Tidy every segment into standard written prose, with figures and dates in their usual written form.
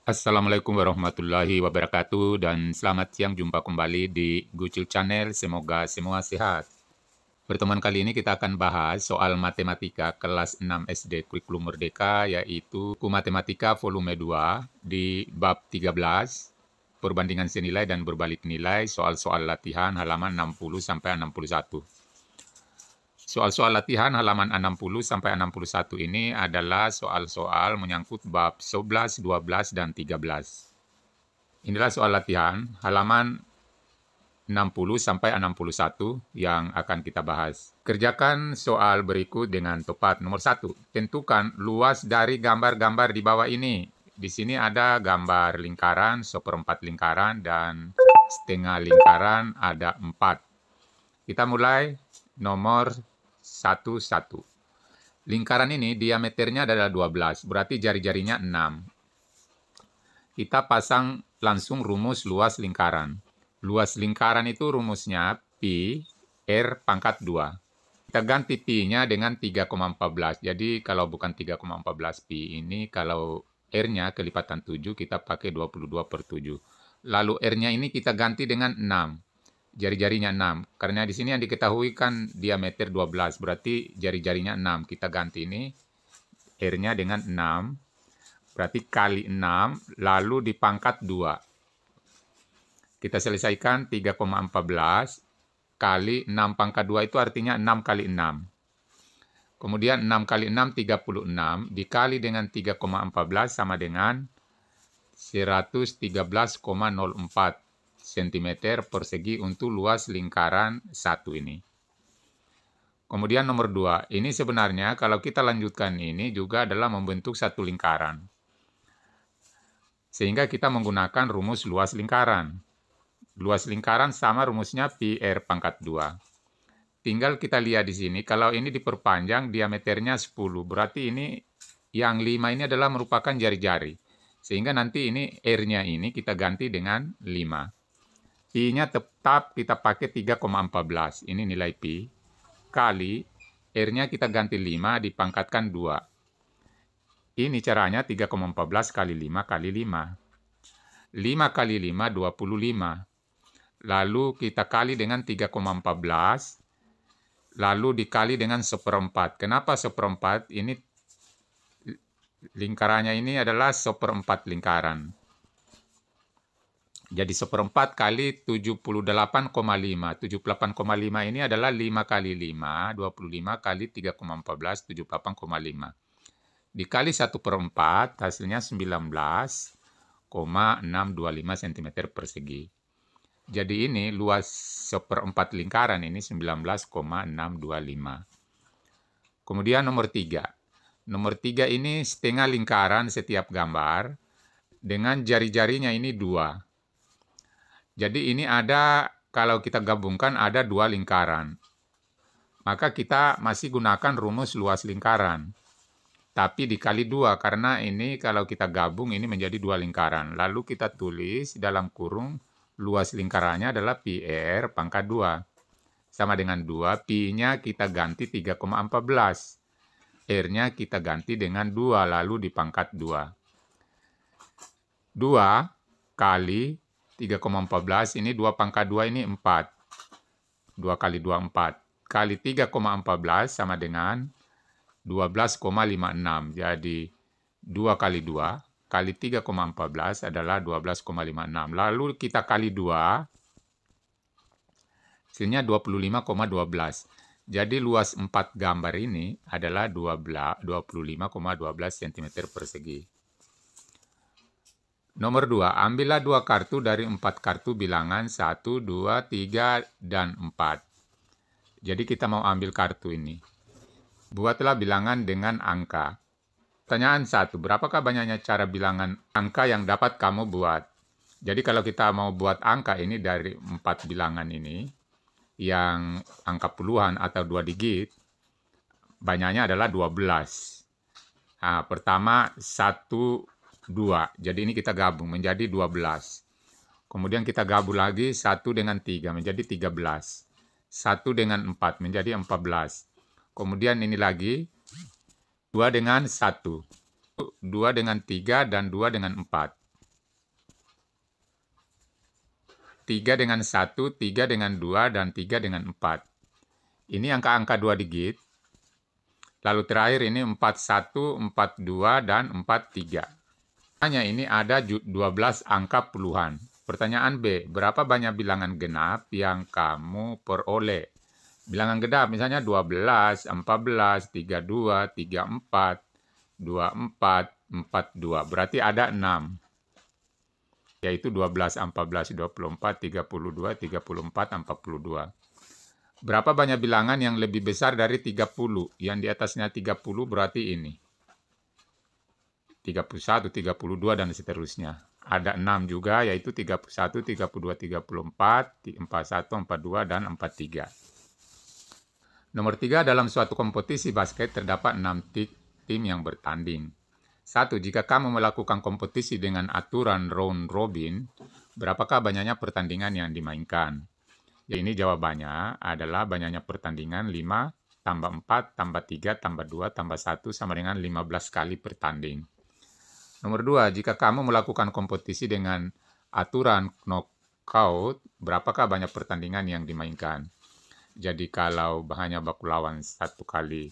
Assalamualaikum warahmatullahi wabarakatuh dan selamat siang, jumpa kembali di Gucil Channel, semoga semua sehat. Pertemuan kali ini kita akan bahas soal matematika kelas 6 SD Kurikulum Merdeka, yaitu buku Matematika volume 2 di bab 13, perbandingan senilai dan berbalik nilai, soal-soal latihan halaman 60-61. Soal-soal latihan halaman 60-61 ini adalah soal-soal menyangkut bab 11, 12, dan 13. Inilah soal latihan halaman 60-61 yang akan kita bahas. Kerjakan soal berikut dengan tepat. Nomor 1, tentukan luas dari gambar-gambar di bawah ini. Di sini ada gambar lingkaran, seperempat lingkaran, dan setengah lingkaran, ada 4. Kita mulai nomor 1. Lingkaran ini diameternya adalah 12, berarti jari-jarinya 6. Kita pasang langsung rumus luas lingkaran. Luas lingkaran itu rumusnya pi r pangkat 2. Kita ganti pi-nya dengan 3,14. Jadi kalau bukan 3,14 pi ini, kalau r-nya kelipatan 7, kita pakai 22/7. Lalu r-nya ini kita ganti dengan 6. Jari-jarinya 6. Karena di sini yang diketahui kan diameter 12, berarti jari-jarinya 6. Kita ganti ini r-nya dengan 6. Berarti kali 6, lalu dipangkat 2. Kita selesaikan 3,14 kali 6 pangkat 2 itu artinya 6 kali 6. Kemudian 6 kali 6, 36. Dikali dengan 3,14 sama dengan 113,04 cm persegi untuk luas lingkaran 1 ini. Kemudian nomor 2, ini sebenarnya kalau kita lanjutkan ini juga adalah membentuk satu lingkaran. Sehingga kita menggunakan rumus luas lingkaran. Luas lingkaran sama rumusnya pi r pangkat 2. Tinggal kita lihat di sini, kalau ini diperpanjang diameternya 10, berarti ini yang 5 ini adalah merupakan jari-jari. Sehingga nanti ini r-nya ini kita ganti dengan 5. Pi-nya tetap kita pakai 3,14, ini nilai pi, kali r-nya kita ganti 5 dipangkatkan 2. Ini caranya 3,14 kali 5 kali 5. 5 kali 5, 25. Lalu kita kali dengan 3,14, lalu dikali dengan 1/4. Kenapa 1/4? Ini lingkarannya ini adalah 1/4 lingkaran. Jadi 1/4 kali 78,5. 78,5 ini adalah 5 kali 5, 25 kali 3,14, 78,5. Dikali 1/4, hasilnya 19,625 cm persegi. Jadi ini luas 1/4 lingkaran ini 19,625. Kemudian nomor 3. Nomor 3 ini setengah lingkaran setiap gambar dengan jari-jarinya ini 2. Jadi ini ada, kalau kita gabungkan ada 2 lingkaran. Maka kita masih gunakan rumus luas lingkaran. Tapi dikali 2, karena ini kalau kita gabung ini menjadi 2 lingkaran. Lalu kita tulis dalam kurung luas lingkarannya adalah pi r pangkat 2. Sama dengan 2, pi-nya kita ganti 3,14. R-nya kita ganti dengan 2, lalu dipangkat 2. 2 kali 3,14, ini 2 pangkat 2 ini 4. 2 kali 2, 4. Kali 3,14 sama dengan 12,56. Jadi 2 kali 2 kali 3,14 adalah 12,56. Lalu kita kali 2, hasilnya 25,12. Jadi luas 4 gambar ini adalah 25,12 cm persegi. Nomor 2, ambillah 2 kartu dari 4 kartu bilangan 1, 2, 3, dan 4. Jadi kita mau ambil kartu ini. Buatlah bilangan dengan angka. Pertanyaan 1, berapakah banyaknya cara bilangan angka yang dapat kamu buat? Jadi kalau kita mau buat angka ini dari 4 bilangan ini, yang angka puluhan atau 2 digit, banyaknya adalah 12. Nah, pertama 1, 2. Jadi ini kita gabung menjadi 12. Kemudian kita gabung lagi 1 dengan 3 menjadi 13. 1 dengan 4 menjadi 14. Kemudian ini lagi 2 dengan 1. 2 dengan 3 dan 2 dengan 4. 3 dengan 1, 3 dengan 2, dan 3 dengan 4. Ini angka-angka 2 digit. Lalu terakhir ini 41, 42, dan 43. Hanya ini ada 12 angka puluhan. Pertanyaan B, berapa banyak bilangan genap yang kamu peroleh? Bilangan genap misalnya 12, 14, 32, 34, 24, 42. Berarti ada 6. Yaitu 12, 14, 24, 32, 34, 42. Berapa banyak bilangan yang lebih besar dari 30? Yang di atasnya 30 berarti ini. 31, 32, dan seterusnya. Ada 6 juga, yaitu 31, 32, 34, 41, 42, dan 43. Nomor 3, dalam suatu kompetisi basket terdapat 6 tim yang bertanding. 1. Jika kamu melakukan kompetisi dengan aturan round robin, berapakah banyaknya pertandingan yang dimainkan? Ya, ini jawabannya adalah banyaknya pertandingan 5 tambah 4 tambah 3 tambah 2 tambah 1 sama dengan 15 kali pertanding. Nomor 2, jika kamu melakukan kompetisi dengan aturan knockout, berapakah banyak pertandingan yang dimainkan? Jadi kalau hanya baku lawan 1 kali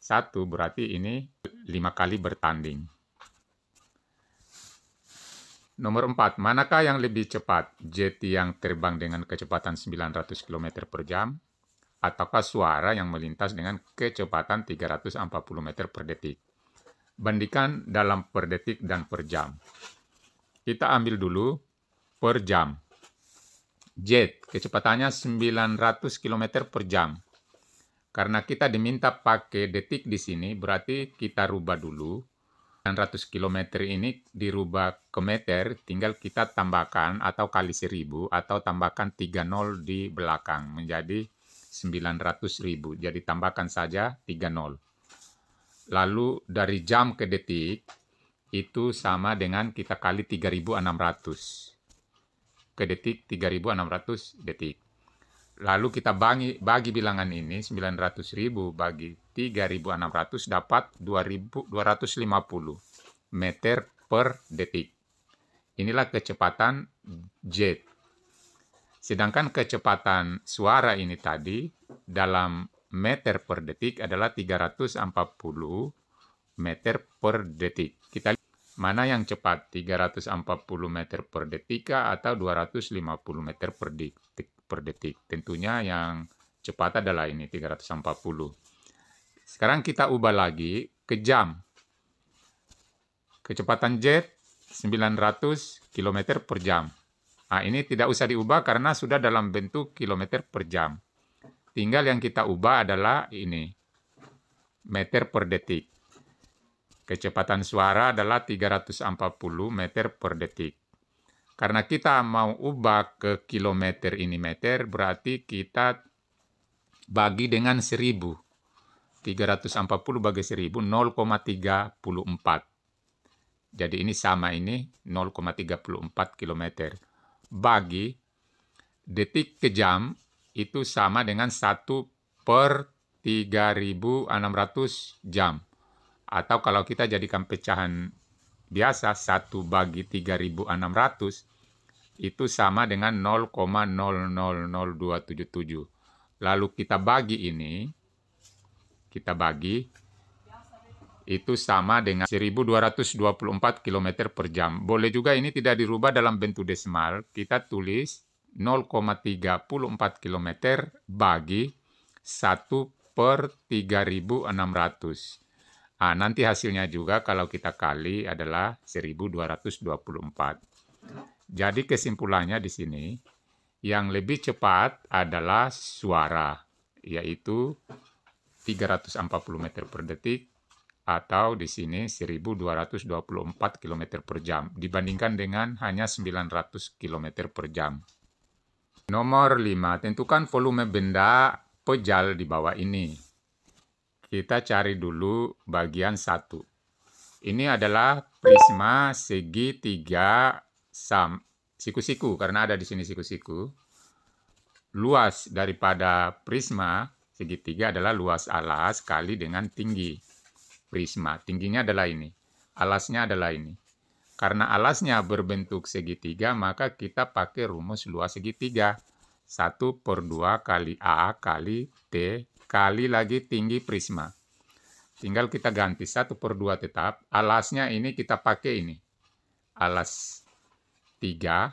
1, berarti ini 5 kali bertanding. Nomor 4, manakah yang lebih cepat? Jet yang terbang dengan kecepatan 900 km per jam, ataukah suara yang melintas dengan kecepatan 340 meter per detik? Bandingkan dalam per detik dan per jam. Kita ambil dulu per jam. Jet, kecepatannya 900 km per jam. Karena kita diminta pakai detik di sini, berarti kita rubah dulu. 900 km ini dirubah ke meter, tinggal kita tambahkan atau kali 1000 atau tambahkan 30 di belakang menjadi 900.000. Jadi tambahkan saja 30. Lalu dari jam ke detik itu sama dengan kita kali 3600. Ke detik 3600 detik. Lalu kita bagi bilangan ini 900.000 bagi 3.600 dapat 2.250 meter per detik. Inilah kecepatan jet. Sedangkan kecepatan suara ini tadi dalam meter per detik adalah 340 meter per detik. Kita lihat mana yang cepat, 340 meter per detik atau 250 meter per detik. Tentunya yang cepat adalah ini 340. Sekarang kita ubah lagi ke jam. Kecepatan jet 900 km per jam. Nah, ini tidak usah diubah karena sudah dalam bentuk kilometer per jam. Tinggal yang kita ubah adalah ini, meter per detik. Kecepatan suara adalah 340 meter per detik. Karena kita mau ubah ke kilometer ini meter, berarti kita bagi dengan 1000. 340 bagi 1000, 0,34. Jadi ini sama ini, 0,34 km. Bagi detik ke jam, itu sama dengan 1 per 3.600 jam. Atau kalau kita jadikan pecahan biasa, 1 bagi 3.600, itu sama dengan 0,000277. Lalu kita bagi ini, itu sama dengan 1224 km per jam. Boleh juga ini tidak dirubah dalam bentuk desimal. Kita tulis 0,34 km bagi 1 per 3.600. Nah, nanti hasilnya juga kalau kita kali adalah 1224. Jadi kesimpulannya di sini, yang lebih cepat adalah suara, yaitu 340 meter per detik, atau di sini 1224 km per jam, dibandingkan dengan hanya 900 km per jam. Nomor 5, tentukan volume benda pejal di bawah ini. Kita cari dulu bagian 1. Ini adalah prisma segi 3 siku-siku, karena ada di sini siku-siku. Luas daripada prisma segitiga adalah luas alas kali dengan tinggi prisma. Tingginya adalah ini, alasnya adalah ini. Karena alasnya berbentuk segitiga, maka kita pakai rumus luas segitiga. 1/2 kali A kali T kali lagi tinggi prisma. Tinggal kita ganti 1/2 tetap. Alasnya ini kita pakai ini. Alas 3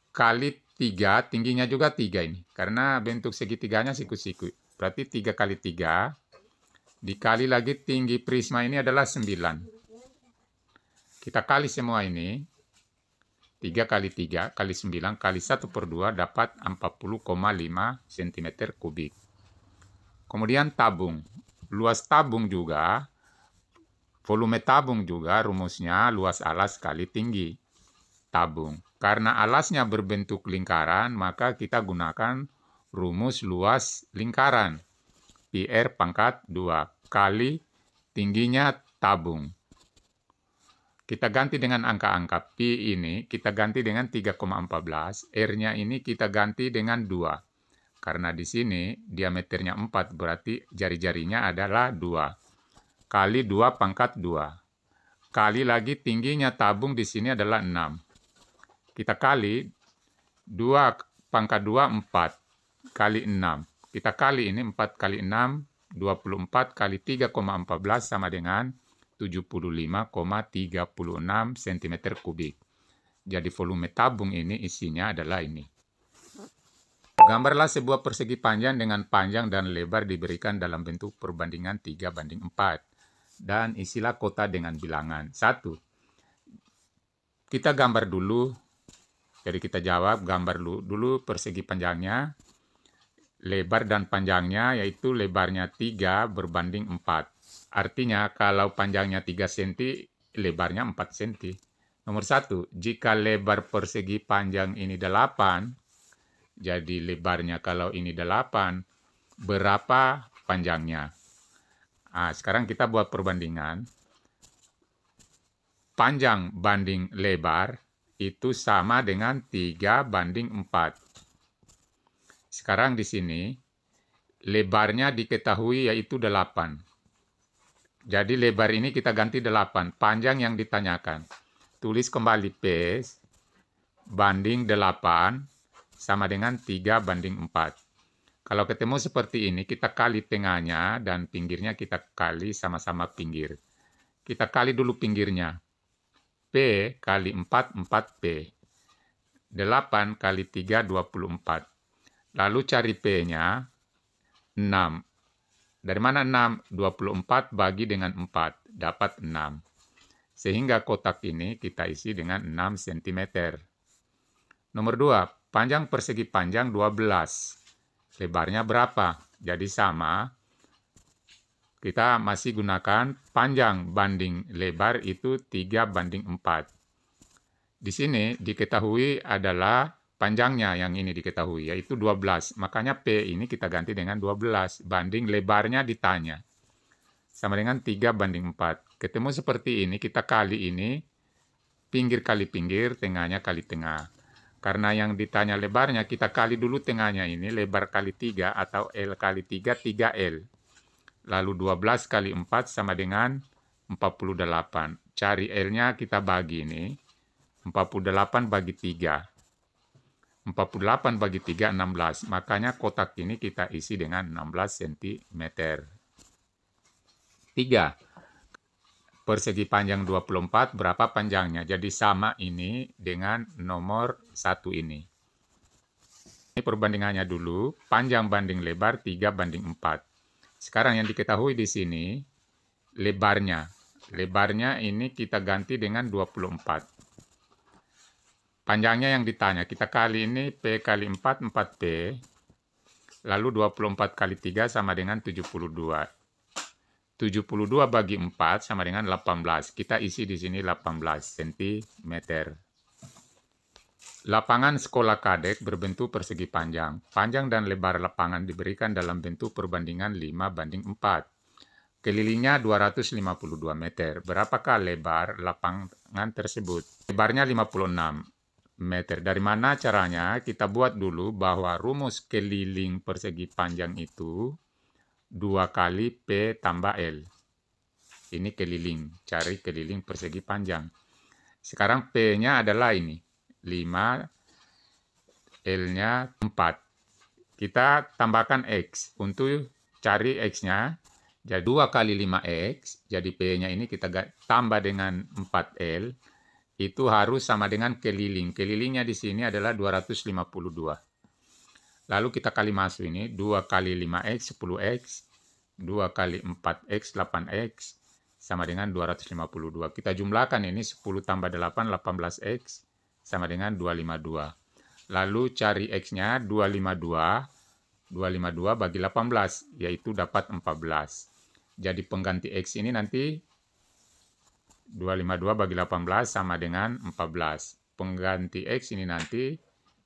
kali 3, tingginya juga 3 ini. Karena bentuk segitiganya siku-siku. Berarti 3 kali 3 dikali lagi tinggi prisma ini adalah 9. Kita kali semua ini, 3 kali 3 kali 9 kali 1/2 dapat 40,5 cm kubik. Kemudian tabung. Luas tabung juga, volume tabung juga rumusnya luas alas kali tinggi tabung. Karena alasnya berbentuk lingkaran, maka kita gunakan rumus luas lingkaran. PR pangkat 2 kali tingginya tabung. Kita ganti dengan angka-angka. Pi ini kita ganti dengan 3,14. R-nya ini kita ganti dengan 2. Karena di sini diameternya 4, berarti jari-jarinya adalah 2. Kali 2 pangkat 2. Kali lagi tingginya tabung di sini adalah 6. Kita kali 2 pangkat 2, 4. Kali 6. Kita kali ini 4 kali 6, 24 kali 3,14 sama dengan 75,36 cm kubik. Jadi volume tabung ini isinya adalah ini. Gambarlah sebuah persegi panjang dengan panjang dan lebar diberikan dalam bentuk perbandingan 3:4. Dan isilah kota dengan bilangan. 1. Kita gambar dulu. Jadi kita jawab, gambar dulu persegi panjangnya. Lebar dan panjangnya yaitu lebarnya 3 berbanding 4. Artinya kalau panjangnya 3 cm, lebarnya 4 cm. Nomor 1, jika lebar persegi panjang ini 8, jadi lebarnya kalau ini 8, berapa panjangnya? Nah, sekarang kita buat perbandingan. Panjang banding lebar itu sama dengan 3:4. Sekarang di sini, lebarnya diketahui yaitu 8. Jadi lebar ini kita ganti 8. Panjang yang ditanyakan. Tulis kembali P banding 8 sama dengan 3:4. Kalau ketemu seperti ini, kita kali tengahnya dan pinggirnya kita kali sama-sama pinggir. Kita kali dulu pinggirnya. P kali 4, 4P. 8 kali 3, 24. Lalu cari P-nya, 6. Dari mana 6? 24 bagi dengan 4, dapat 6. Sehingga kotak ini kita isi dengan 6 cm. Nomor 2, panjang persegi panjang 12. Lebarnya berapa? Jadi sama. Kita masih gunakan panjang banding lebar itu 3:4. Di sini diketahui adalah panjangnya yang ini diketahui, yaitu 12. Makanya P ini kita ganti dengan 12. Banding lebarnya ditanya. Sama dengan 3:4. Ketemu seperti ini, kita kali ini, pinggir kali pinggir, tengahnya kali tengah. Karena yang ditanya lebarnya, kita kali dulu tengahnya ini, lebar kali 3 atau L kali 3, 3L. Lalu 12 kali 4 sama dengan 48. Cari L-nya kita bagi ini, 48 bagi 3. 48 bagi 3, 16. Makanya kotak ini kita isi dengan 16 cm. 3. Persegi panjang 24, berapa panjangnya? Jadi sama ini dengan nomor 1 ini. Ini perbandingannya dulu, panjang banding lebar 3:4. Sekarang yang diketahui di sini, lebarnya. Lebarnya ini kita ganti dengan 24. Panjangnya yang ditanya, kita kali ini P kali 4, 4P. Lalu 24 kali 3 sama dengan 72. 72 bagi 4 sama dengan 18. Kita isi di sini 18 cm. Lapangan sekolah kadek berbentuk persegi panjang. Panjang dan lebar lapangan diberikan dalam bentuk perbandingan 5:4. Kelilingnya 252 meter. Berapakah lebar lapangan tersebut? Lebarnya 56 meter. Dari mana caranya? Kita buat dulu bahwa rumus keliling persegi panjang itu 2 kali P tambah L. Ini keliling, cari keliling persegi panjang. Sekarang P-nya adalah ini, 5, L-nya 4. Kita tambahkan X. Untuk cari X-nya, jadi 2 kali 5X, jadi P-nya ini kita tambah dengan 4L, itu harus sama dengan keliling. Kelilingnya di sini adalah 252. Lalu kita kali masuk ini, 2 kali 5X, 10X, 2 kali 4X, 8X, sama dengan 252. Kita jumlahkan ini, 10 tambah 8, 18X, sama dengan 252. Lalu cari X-nya, 252 bagi 18, yaitu dapat 14. Jadi pengganti X ini nanti 252 bagi 18 sama dengan 14. Pengganti X ini nanti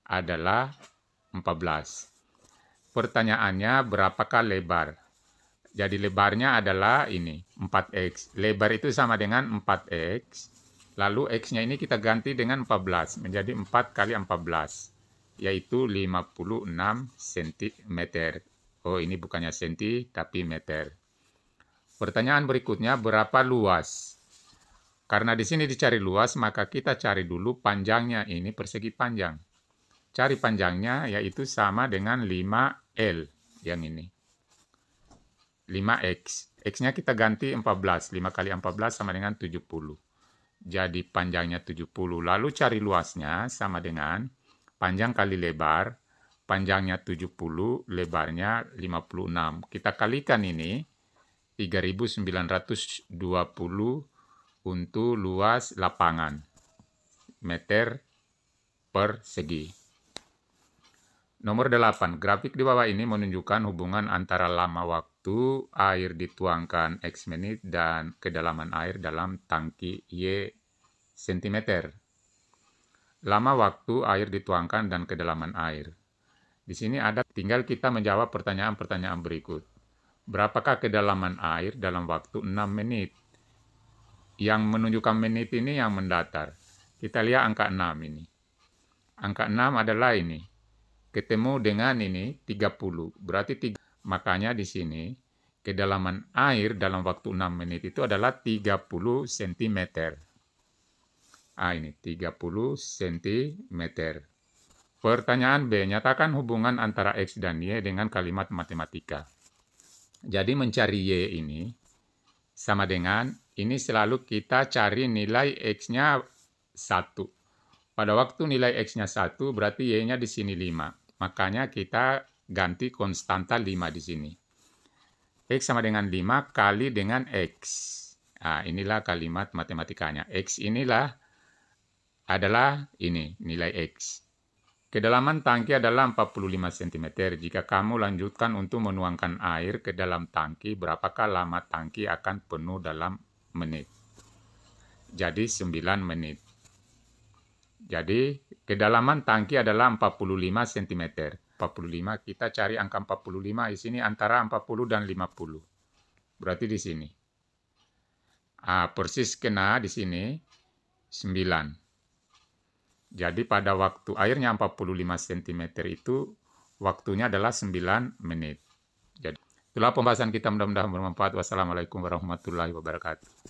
adalah 14. Pertanyaannya, berapakah lebar? Jadi lebarnya adalah ini, 4X. Lebar itu sama dengan 4X. Lalu X-nya ini kita ganti dengan 14, menjadi 4 kali 14, yaitu 56 cm. Oh, ini bukannya senti, tapi meter. Pertanyaan berikutnya, berapa luas? Karena di sini dicari luas, maka kita cari dulu panjangnya, ini persegi panjang. Cari panjangnya, yaitu sama dengan 5L, yang ini. 5X. X-nya kita ganti 14. 5 kali 14 sama dengan 70. Jadi panjangnya 70. Lalu cari luasnya sama dengan panjang kali lebar. Panjangnya 70, lebarnya 56. Kita kalikan ini, 3.920 untuk luas lapangan. Meter persegi. Nomor 8, grafik di bawah ini menunjukkan hubungan antara lama waktu air dituangkan X menit dan kedalaman air dalam tangki Y cm. Lama waktu air dituangkan dan kedalaman air. Di sini ada, tinggal kita menjawab pertanyaan-pertanyaan berikut. Berapakah kedalaman air dalam waktu 6 menit? Yang menunjukkan menit ini yang mendatar. Kita lihat angka 6 ini. Angka 6 adalah ini. Ketemu dengan ini 30, berarti 3. Makanya di sini kedalaman air dalam waktu 6 menit itu adalah 30 cm. Ini 30 cm. Pertanyaan B, nyatakan hubungan antara X dan Y dengan kalimat matematika. Jadi mencari Y ini sama dengan, ini selalu kita cari nilai X-nya 1. Pada waktu nilai X-nya 1, berarti Y-nya di sini 5. Makanya kita ganti konstanta 5 di sini. X sama dengan 5 kali dengan X. Inilah kalimat matematikanya. X inilah adalah ini, nilai X. Kedalaman tangki adalah 45 cm. Jika kamu lanjutkan untuk menuangkan air ke dalam tangki, berapakah lama tangki akan penuh dalam menit? Jadi 9 menit. Jadi, kedalaman tangki adalah 45 cm. 45, kita cari angka 45 di sini antara 40 dan 50. Berarti di sini. Persis kena di sini 9. Jadi pada waktu airnya 45 cm itu, waktunya adalah 9 menit. Jadi, itulah pembahasan kita, mudah-mudahan bermanfaat. Wassalamualaikum warahmatullahi wabarakatuh.